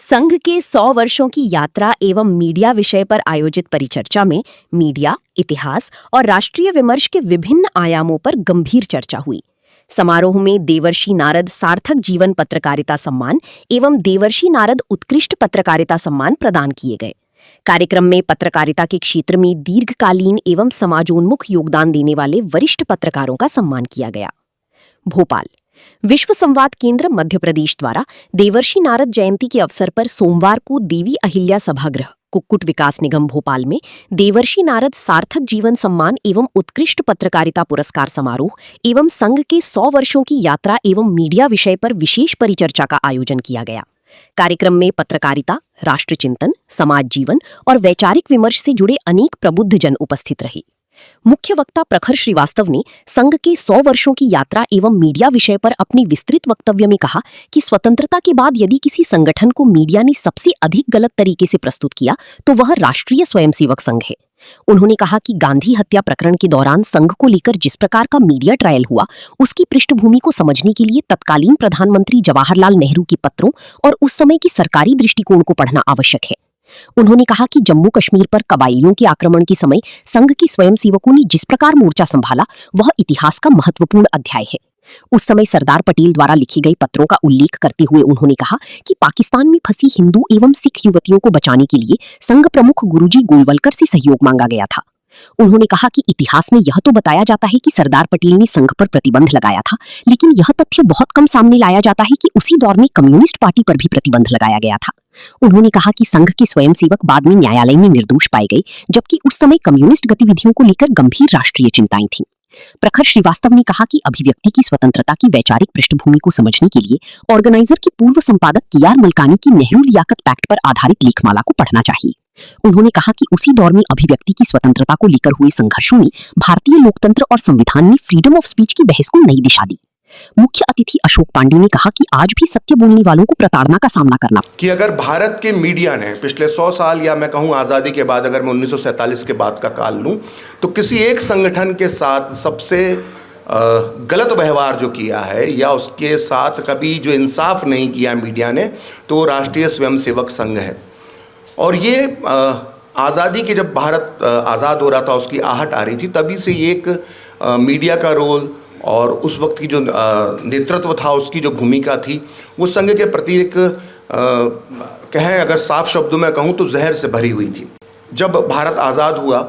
संघ के 100 वर्षों की यात्रा एवं मीडिया विषय पर आयोजित परिचर्चा में मीडिया, इतिहास और राष्ट्रीय विमर्श के विभिन्न आयामों पर गंभीर चर्चा हुई। समारोह में देवर्षि नारद सार्थक जीवन पत्रकारिता सम्मान एवं देवर्षि नारद उत्कृष्ट पत्रकारिता सम्मान प्रदान किए गए। कार्यक्रम में पत्रकारिता के क्षेत्र में दीर्घकालीन एवं समाजोन्मुख योगदान देने वाले वरिष्ठ पत्रकारों का सम्मान किया गया। भोपाल विश्व संवाद केंद्र मध्य प्रदेश द्वारा देवर्षि नारद जयंती के अवसर पर सोमवार को देवी अहिल्या सभागृह, कुक्कुट विकास निगम भोपाल में देवर्षि नारद सार्थक जीवन सम्मान एवं उत्कृष्ट पत्रकारिता पुरस्कार समारोह एवं संघ के 100 वर्षों की यात्रा एवं मीडिया विषय पर विशेष परिचर्चा का आयोजन किया गया। कार्यक्रम में पत्रकारिता, राष्ट्र चिंतन, समाज जीवन और वैचारिक विमर्श से जुड़े अनेक प्रबुद्ध जन उपस्थित रहे। मुख्य वक्ता प्रखर श्रीवास्तव ने संघ के 100 वर्षों की यात्रा एवं मीडिया विषय पर अपने विस्तृत वक्तव्य में कहा कि स्वतंत्रता के बाद यदि किसी संगठन को मीडिया ने सबसे अधिक गलत तरीके से प्रस्तुत किया तो वह राष्ट्रीय स्वयंसेवक संघ है। उन्होंने कहा कि गांधी हत्या प्रकरण के दौरान संघ को लेकर जिस प्रकार का मीडिया ट्रायल हुआ, उसकी पृष्ठभूमि को समझने के लिए तत्कालीन प्रधानमंत्री जवाहरलाल नेहरू के पत्रों और उस समय की सरकारी दृष्टिकोण को पढ़ना आवश्यक है। उन्होंने कहा कि जम्मू कश्मीर पर कबायलियों के आक्रमण के समय संघ के स्वयंसेवकों ने जिस प्रकार मोर्चा संभाला, वह इतिहास का महत्वपूर्ण अध्याय है। उस समय सरदार पटेल द्वारा लिखी गई पत्रों का उल्लेख करते हुए उन्होंने कहा कि पाकिस्तान में फंसी हिंदू एवं सिख युवतियों को बचाने के लिए संघ प्रमुख गुरुजी गोलवलकर से सहयोग मांगा गया था। उन्होंने कहा कि इतिहास में यह तो बताया जाता है कि सरदार पटेल ने संघ पर प्रतिबंध लगाया था, लेकिन यह तथ्य बहुत कम सामने लाया जाता है कि उसी दौर में कम्युनिस्ट पार्टी पर भी प्रतिबंध लगाया गया था। उन्होंने कहा कि संघ के स्वयंसेवक बाद में न्यायालय में निर्दोष पाए गए, जबकि उस समय कम्युनिस्ट गतिविधियों को लेकर गंभीर राष्ट्रीय चिंताएं थीं। प्रखर श्रीवास्तव ने कहा कि अभिव्यक्ति की स्वतंत्रता की वैचारिक पृष्ठभूमि को समझने के लिए ऑर्गेनाइजर की पूर्व संपादक KR मलकानी की नेहरू लियाकत पैक्ट पर आधारित लेखमाला को पढ़ना चाहिए। उन्होंने कहा कि उसी दौर में अभिव्यक्ति की स्वतंत्रता को लेकर हुए संघर्षों ने भारतीय लोकतंत्र और संविधान में फ्रीडम ऑफ स्पीच की बहस को नई दिशा दी। मुख्य अतिथि अशोक पांडे ने कहा कि आज भी सत्य बोलने वालों को प्रताड़ना का सामना करना कि अगर भारत के मीडिया ने पिछले 100 साल या मैं कहूं आज़ादी के बाद, अगर मैं 1947 के बाद का काल लूं, तो किसी एक संगठन के साथ सबसे गलत व्यवहार जो किया है या उसके साथ कभी जो इंसाफ नहीं किया मीडिया ने, तो वो राष्ट्रीय स्वयंसेवक संघ है। और ये आज़ादी के जब भारत आज़ाद हो रहा था, उसकी आहट आ रही थी, तभी से एक मीडिया का रोल और उस वक्त की जो नेतृत्व था, उसकी जो भूमिका थी, वो संघ के प्रति एक कहें अगर साफ शब्दों में कहूँ तो जहर से भरी हुई थी। जब भारत आज़ाद हुआ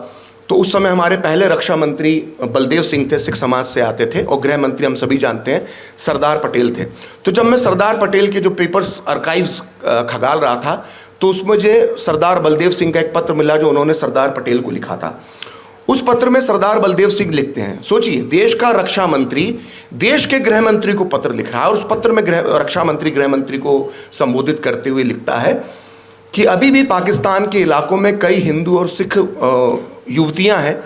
तो उस समय हमारे पहले रक्षा मंत्री बलदेव सिंह थे, सिख समाज से आते थे, और गृह मंत्री हम सभी जानते हैं सरदार पटेल थे। तो जब मैं सरदार पटेल के जो पेपर्स आर्काइव्स खंगाल रहा था, तो उसमें मुझे सरदार बलदेव सिंह का एक पत्र मिला जो उन्होंने सरदार पटेल को लिखा था। उस पत्र में सरदार बलदेव सिंह लिखते हैं, सोचिए, देश का रक्षा मंत्री देश के गृह मंत्री को पत्र लिख रहा है, और उस पत्र में रक्षा मंत्री गृह मंत्री को संबोधित करते हुए लिखता है कि अभी भी पाकिस्तान के इलाकों में कई हिंदू और सिख युवतियां हैं,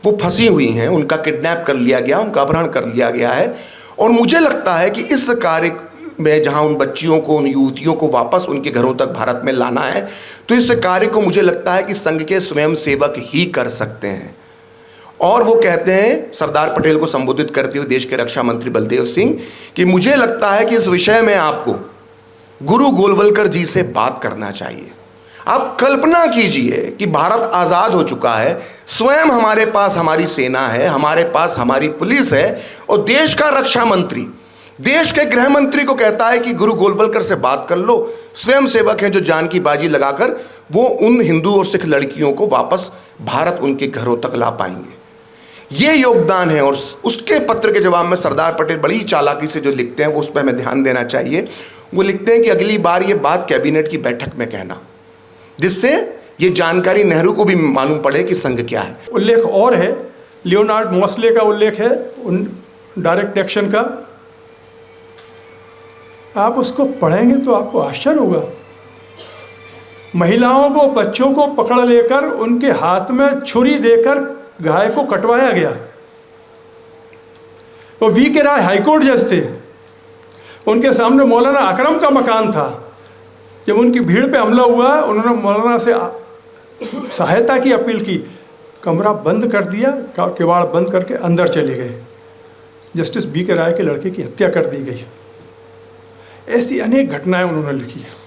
वो फंसी हुई हैं, उनका किडनैप कर लिया गया, उनका अपहरण कर लिया गया है। और मुझे लगता है कि इस कार्य में जहां उन बच्चियों को, उन युवतियों को वापस उनके घरों तक भारत में लाना है, तो इस कार्य को मुझे लगता है कि संघ के स्वयंसेवक ही कर सकते हैं। और वो कहते हैं, सरदार पटेल को संबोधित करते हुए देश के रक्षा मंत्री बलदेव सिंह, कि मुझे लगता है कि इस विषय में आपको गुरु गोलवलकर जी से बात करना चाहिए। आप कल्पना कीजिए कि भारत आज़ाद हो चुका है, स्वयं हमारे पास हमारी सेना है, हमारे पास हमारी पुलिस है, और देश का रक्षा मंत्री देश के गृह मंत्री को कहता है कि गुरु गोलवलकर से बात कर लो। स्वयंसेवक हैं जो जान की बाजी लगाकर वो उन हिंदू और सिख लड़कियों को वापस भारत उनके घरों तक ला पाएंगे। ये योगदान है। और उसके पत्र के जवाब में सरदार पटेल बड़ी चालाकी से जो लिखते हैं, वो उस पर हमें ध्यान देना चाहिए। वो लिखते हैं कि अगली बार ये बात कैबिनेट की बैठक में कहना, जिससे ये जानकारी नेहरू को भी मालूम पड़े कि संघ क्या है। उल्लेख और है, लियोनार्ड मॉसले का उल्लेख है उन डायरेक्ट एक्शन का। आप उसको पढ़ेंगे तो आपको आश्चर्य होगा। महिलाओं को, बच्चों को पकड़ लेकर उनके हाथ में छुरी देकर गाय को कटवाया गया। वो VK राय हाईकोर्ट जज थे, उनके सामने मौलाना अकरम का मकान था। जब उनकी भीड़ पे हमला हुआ, उन्होंने मौलाना से सहायता की अपील की, कमरा बंद कर दिया, किवाड़ बंद करके अंदर चले गए। जस्टिस VK राय के लड़के की हत्या कर दी गई। ऐसी अनेक घटनाएं उन्होंने लिखी है।